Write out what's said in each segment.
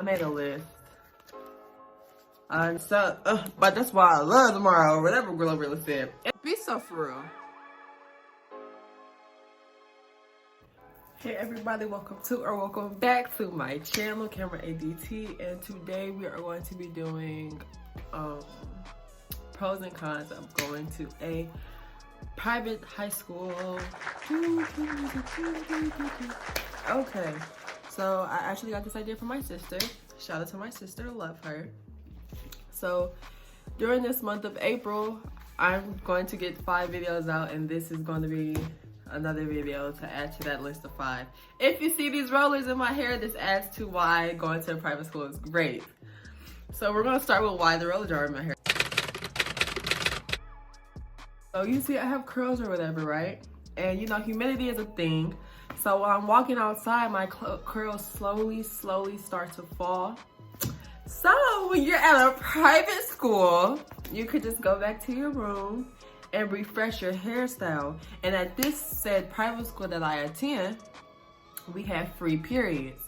made a list. But that's why I love tomorrow, or whatever girl really said. Be so for real. Hey everybody, welcome back to my channel, Camrynadtv, and today we are going to be doing pros and cons of going to a private high school. Okay, so I actually got this idea from my sister. Shout out to my sister, love her. So during this month of April, I'm going to get 5 videos out, and this is going to be another video to add to that list of 5. If you see these rollers in my hair, this adds to why going to a private school is great. So we're gonna start with why the rollers are in my hair. So you see I have curls or whatever, right? And you know, humidity is a thing. So when I'm walking outside, my curls slowly start to fall. So when you're at a private school, you could just go back to your room and refresh your hairstyle. And at this said private school that I attend, we have free periods.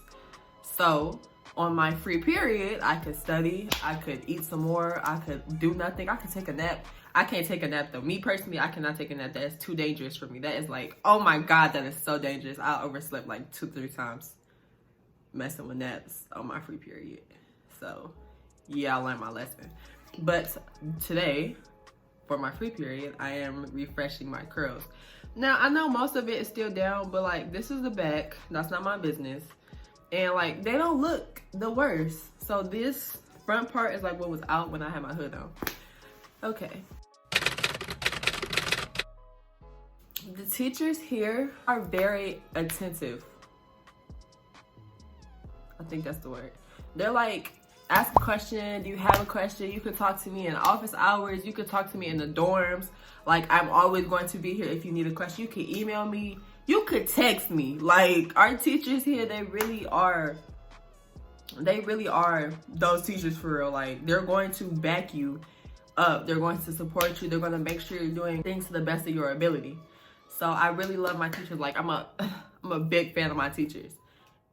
So on my free period, I could study, I could eat some more, I could do nothing, I could take a nap. I can't take a nap though. Me personally, I cannot take a nap. That is too dangerous for me. That is like, oh my God, that is so dangerous. I overslept like 2-3 times messing with naps on my free period. So yeah, I learned my lesson. But today, for my free period, I am refreshing my curls. Now, I know most of it is still down, but like this is the back. That's not my business. And like, they don't look the worst. So this front part is like what was out when I had my hood on. Okay. The teachers here are very attentive. I think that's the word. They're like, ask a question, do you have a question? You could talk to me in office hours. You could talk to me in the dorms. Like, I'm always going to be here if you need a question. You can email me. You could text me. Like, our teachers here, they really are those teachers for real. Like, they're going to back you up. They're going to support you. They're going to make sure you're doing things to the best of your ability. So I really love my teachers. Like, I'm a big fan of my teachers.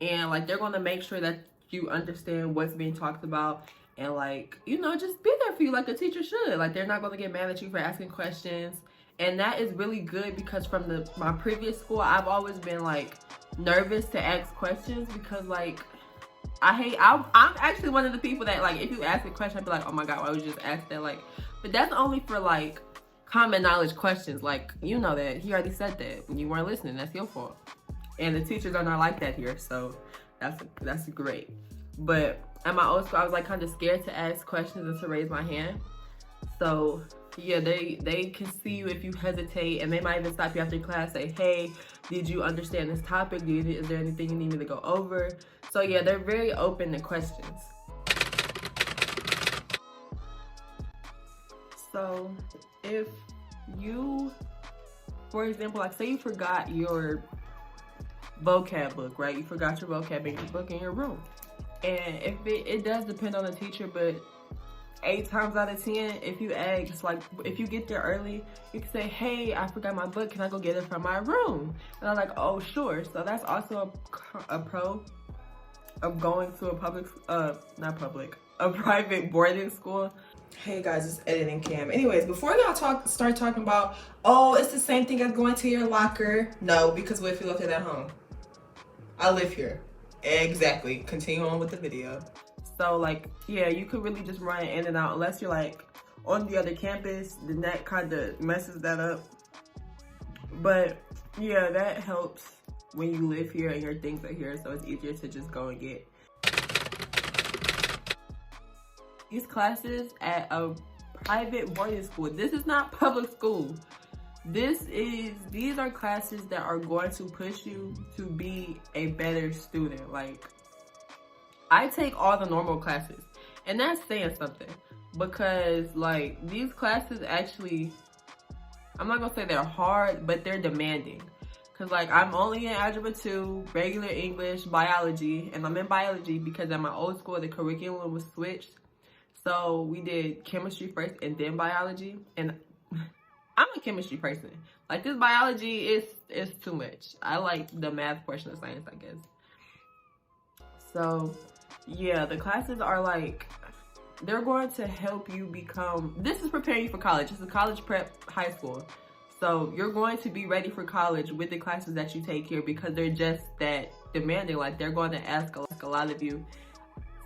And like, they're going to make sure that you understand what's being talked about, and like, you know, just be there for you like a teacher should. Like, they're not going to get mad at you for asking questions. And that is really good, because from my previous school, I've always been like nervous to ask questions, because like, I'm actually one of the people that like, if you ask a question, I'd be like, oh my God, why would you just ask that? Like, but that's only for like common knowledge questions. Like, you know that he already said that when you weren't listening. That's your fault. And the teachers are not like that here, so that's great. But at my old school, I was like kind of scared to ask questions and to raise my hand. So yeah, they can see you if you hesitate, and they might even stop you after class, say, hey, did you understand this topic? Is there anything you need me to go over? So yeah, they're very open to questions. So if you, for example, like say you forgot your vocab book, right? You forgot your vocab book in your room. And if it does depend on the teacher, but 8 times out of 10, if you ask, like, if you get there early, you can say, hey, I forgot my book, can I go get it from my room? And I'm like, oh, sure. So that's also a pro of going to a private boarding school. Hey guys, it's editing Cam. Anyways, before y'all start talking about, oh, it's the same thing as going to your locker. No, because what if you left it at home? I live here. Exactly. Continue on with the video. So like, yeah, you could really just run in and out, unless you're like on the other campus, then that kind of messes that up. But yeah, that helps when you live here and your things are here, so it's easier to just go and get these classes at a private boarding school. This is not public school. These are classes that are going to push you to be a better student. Like, I take all the normal classes, and that's saying something, because like these classes actually, I'm not gonna say they're hard, but they're demanding. Cause like, I'm only in Algebra 2, regular English, biology, and I'm in biology because at my old school, the curriculum was switched. So we did chemistry first and then biology, and I'm a chemistry person. Like, this biology is too much. I like the math portion of science, I guess. So Yeah, the classes are like, they're going to help you become, this is preparing you for college. It's a college prep high school. So you're going to be ready for college with the classes that you take here because they're just that demanding. Like, they're going to ask a lot of you,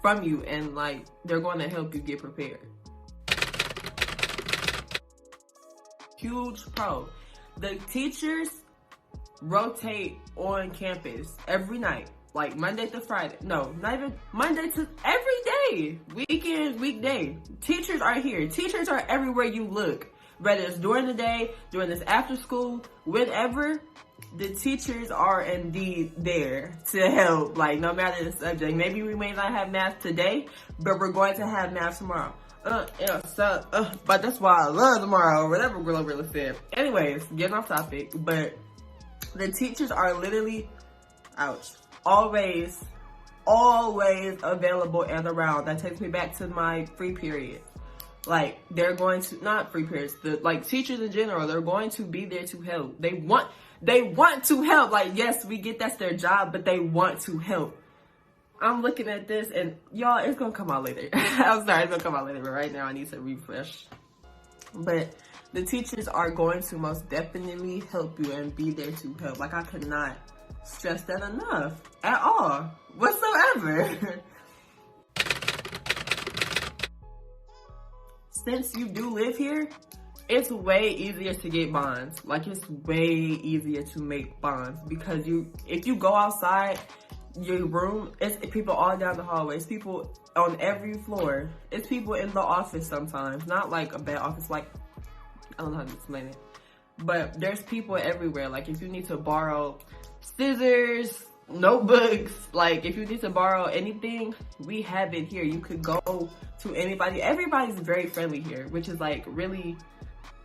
from you, and like, they're going to help you get prepared. Huge pro. The teachers rotate on campus every night. Like Monday to Friday. No, not even Monday to every day. Weekends, weekday. Teachers are here. Teachers are everywhere you look. Whether it's during the day, during this after school, whenever, the teachers are indeed there to help. Like, no matter the subject. Maybe we may not have math today, but we're going to have math tomorrow. But that's why I love tomorrow, or whatever girl really said. Anyways, getting off topic, but the teachers are literally, ouch, always available and around. That takes me back to my free period. Like, they're going to, not free periods, like teachers in general, they're going to be there to help. They want to help. Like, yes, we get that's their job, but they want to help. I'm looking at this, and y'all, it's gonna come out later. I'm sorry, it's gonna come out later, but right now I need to refresh. But the teachers are going to most definitely help you and be there to help. Like, I could not stress that enough at all, whatsoever. Since you do live here, it's way easier to get bonds. Like, it's way easier to make bonds because if you go outside your room, it's people all down the hallway. It's people on every floor. It's people in the office sometimes. Not like a bad office, like, I don't know how to explain it. But there's people everywhere. Like, if you need to borrow scissors, notebooks, like if you need to borrow anything, we have it here. You could go to anybody. Everybody's very friendly here, which is like really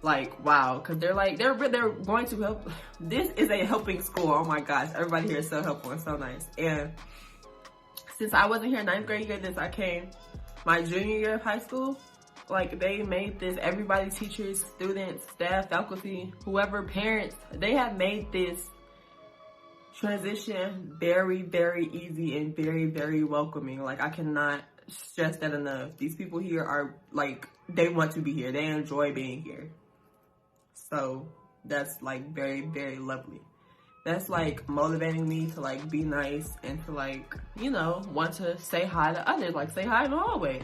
like wow, because they're going to help. This is a helping school. Oh my gosh, everybody here is so helpful and so nice. And since I wasn't here 9th grade year, I came my junior year of high school. Like, they made this, everybody, teachers, students, staff, faculty, whoever, parents, they have made this transition very, very easy and very, very welcoming. Like, I cannot stress that enough. These people here are like, they want to be here. They enjoy being here. So that's like very, very lovely. That's like motivating me to like be nice and to like, you know, want to say hi to others, like say hi in the hallways.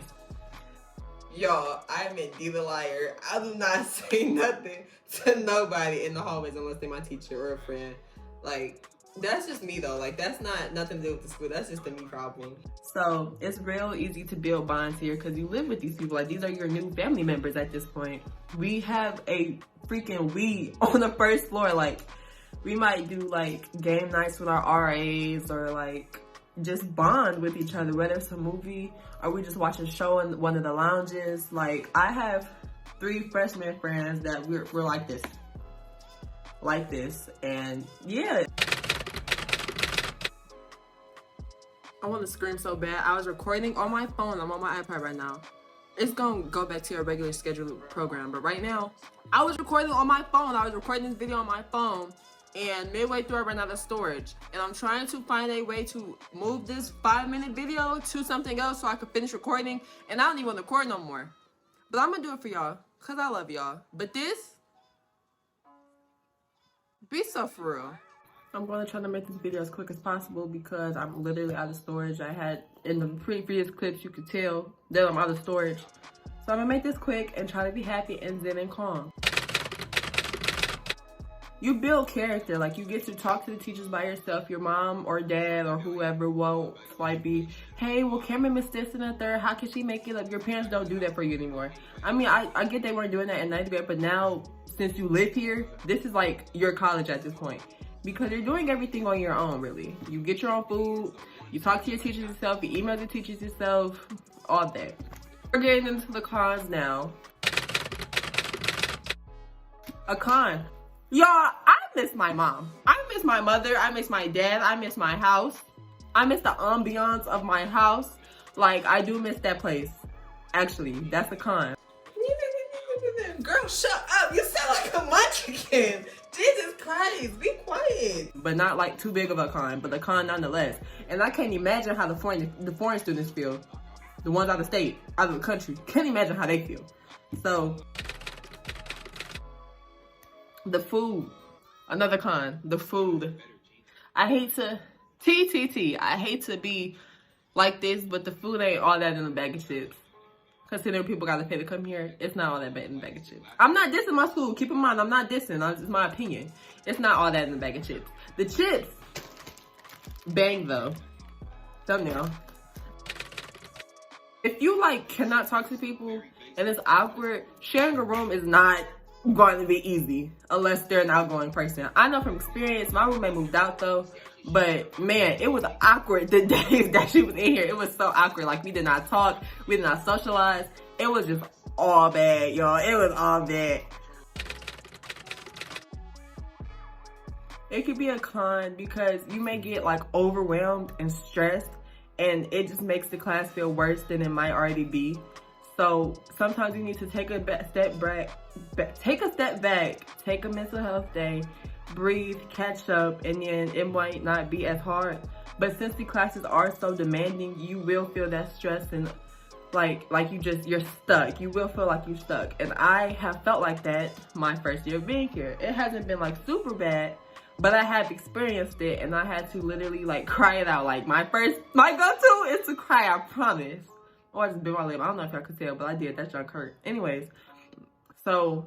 Y'all, I'm indeed a liar. I do not say nothing to nobody in the hallways unless they're my teacher or a friend. Like, that's just me though. Like, that's not nothing to do with the school. That's just a me problem. So it's real easy to build bonds here because you live with these people. Like, these are your new family members at this point. We have a freaking Wii on the first floor. Like, we might do like game nights with our RAs or like just bond with each other, whether it's a movie or we just watch a show in one of the lounges. Like, I have 3 freshman friends that we're like this, and yeah. I want to scream so bad. I was recording on my phone. I'm on my iPad right now. It's gonna go back to your regular scheduled program, but right now I was recording on my phone. I was recording this video on my phone, and midway through I ran out of storage, and I'm trying to find a way to move this 5-minute video to something else so I can finish recording, and I don't even want to record no more, but I'm gonna do it for y'all because I love y'all. But this, be so for real. I'm going to try to make this video as quick as possible because I'm literally out of storage. I had in the previous clips, you could tell that I'm out of storage, so I'm gonna make this quick and try to be happy and zen and calm. You build character. Like, you get to talk to the teachers by yourself. Your mom or dad or whoever won't like be, hey, well, Cameron missed this and the third. How can she make it up? Your parents don't do that for you anymore. I mean, I get they weren't doing that in 9th grade, but now since you live here, this is like your college at this point because you're doing everything on your own, really. You get your own food. You talk to your teachers yourself. You email the teachers yourself. All that. We're getting into the cons now. A con. Y'all, I miss my mom. I miss my mother. I miss my dad. I miss my house. I miss the ambiance of my house. Like, I do miss that place. Actually, that's a con. Girl, shut up. You sound like a munchkin. Jesus Christ, be quiet. But not like too big of a con, but a con nonetheless. And I can't imagine how the foreign students feel. The ones out of state, out of the country. Can't imagine how they feel. So, the food. Another con, the food. I hate to, I hate to be like this, but the food ain't all that in a bag of chips. Considering people gotta pay to come here, it's not all that bad in a bag of chips. I'm not dissing my school. Keep in mind, I'm not dissing. It's my opinion. It's not all that in a bag of chips. The chips, bang though. Thumbnail. If you like cannot talk to people and it's awkward, sharing a room is not going to be easy unless they're an outgoing person. I know from experience, my roommate moved out though, but man, it was awkward the days that she was in here. It was so awkward. Like, we did not talk, we did not socialize. It was just all bad, y'all. It was all bad. It could be a con because you may get like overwhelmed and stressed, and it just makes the class feel worse than it might already be. So sometimes you need to take a step back, take a mental health day, breathe, catch up, and then it might not be as hard. But since the classes are so demanding, you will feel that stress and like you're stuck. You will feel like you're stuck. And I have felt like that my first year of being here. It hasn't been like super bad, but I have experienced it, and I had to literally like cry it out. Like my go-to is to cry, I promise. Or I just bit my lip. I don't know if y'all could tell, but I did. That junk hurt. Anyways, so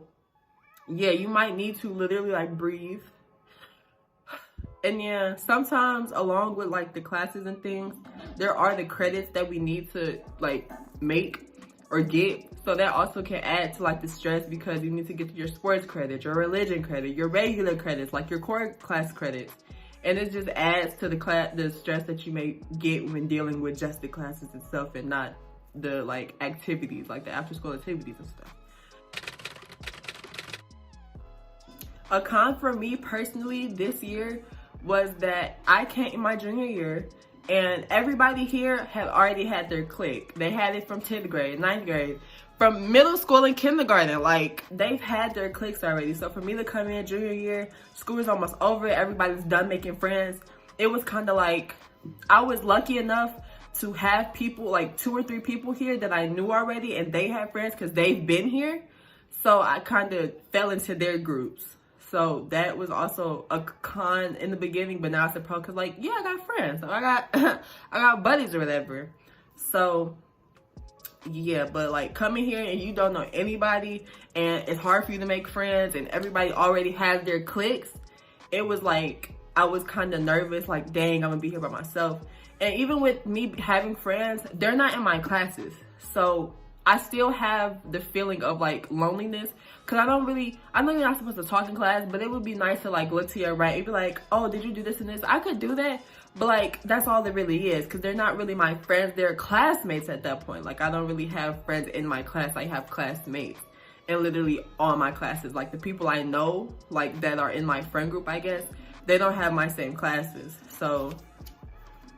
yeah, you might need to literally like breathe. And yeah, sometimes along with like the classes and things, there are the credits that we need to like make or get. So that also can add to like the stress, because you need to get your sports credit, your religion credit, your regular credits, like your core class credits. And it just adds to the stress that you may get when dealing with just the classes itself and not the like activities, like the after school activities and stuff. A con for me personally this year was that I came in my junior year and everybody here had already had their clique. They had it from 10th grade, 9th grade, from middle school and kindergarten. Like, they've had their cliques already. So for me to come in junior year, school is almost over, everybody's done making friends. It was kind of like, I was lucky enough to have people, like 2 or 3 people here that I knew already, and they had friends because they've been here. So I kind of fell into their groups. So that was also a con in the beginning, but now it's a pro because, like, yeah, I got friends. So I got buddies or whatever. So yeah, but like coming here and you don't know anybody and it's hard for you to make friends and everybody already has their cliques, it was like I was kind of nervous, like, dang, I'm gonna be here by myself. And even with me having friends, they're not in my classes. So I still have the feeling of like loneliness, because I know you're not supposed to talk in class, but it would be nice to like look to your right and be like, oh, did you do this and this? I could do that, but like that's all there really is, because they're not really my friends. They're classmates at that point. Like, I don't really have friends in my class. I have classmates in literally all my classes. Like, the people I know, like, that are in my friend group, I guess, they don't have my same classes. So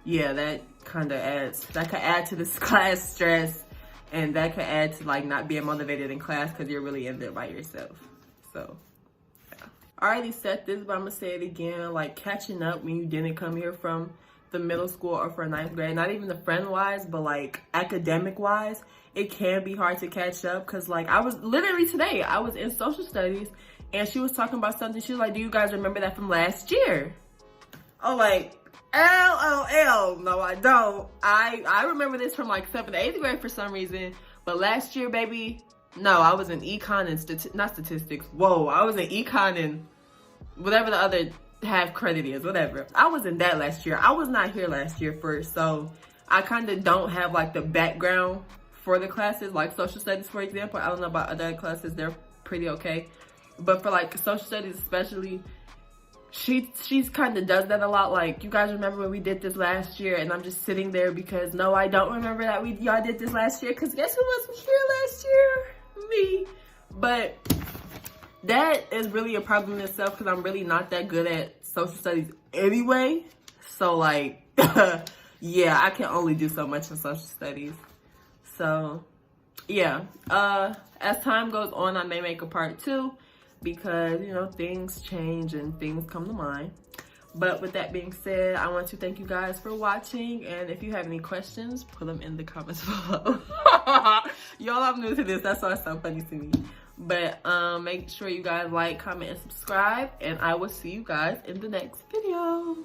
yeah, that kind of could add to this class stress. And that could add to like not being motivated in class because you're really in there by yourself. So yeah. I already said this, but I'm gonna say it again. Like, catching up when you didn't come here from the middle school or for 9th grade, not even the friend wise, but like academic wise, it can be hard to catch up. Because like I was literally today, I was in social studies and she was talking about something. She was like, do you guys remember that from last year? Oh, like, LOL, no I don't. I remember this from like 7th, 8th grade for some reason, but last year, baby, no, I was in econ and not statistics. Whoa, I was in econ and whatever the other half credit is, whatever. I was in that last year. I was not here last year first, so I kind of don't have like the background for the classes, like social studies, for example. I don't know about other classes, they're pretty okay, but for like social studies especially, she's kind of does that a lot. Like, you guys remember when we did this last year? And I'm just sitting there because no, I don't remember that y'all did this last year, because guess who wasn't here last year? Me. But that is really a problem in itself, because I'm really not that good at social studies anyway. So like yeah, I can only do so much in social studies. So yeah, as time goes on, I may make a part 2. because, you know, things change and things come to mind. But with that being said, I want to thank you guys for watching. And if you have any questions, put them in the comments below. Y'all, I'm new to this. That's why it's so funny to me. But make sure you guys like, comment, and subscribe. And I will see you guys in the next video.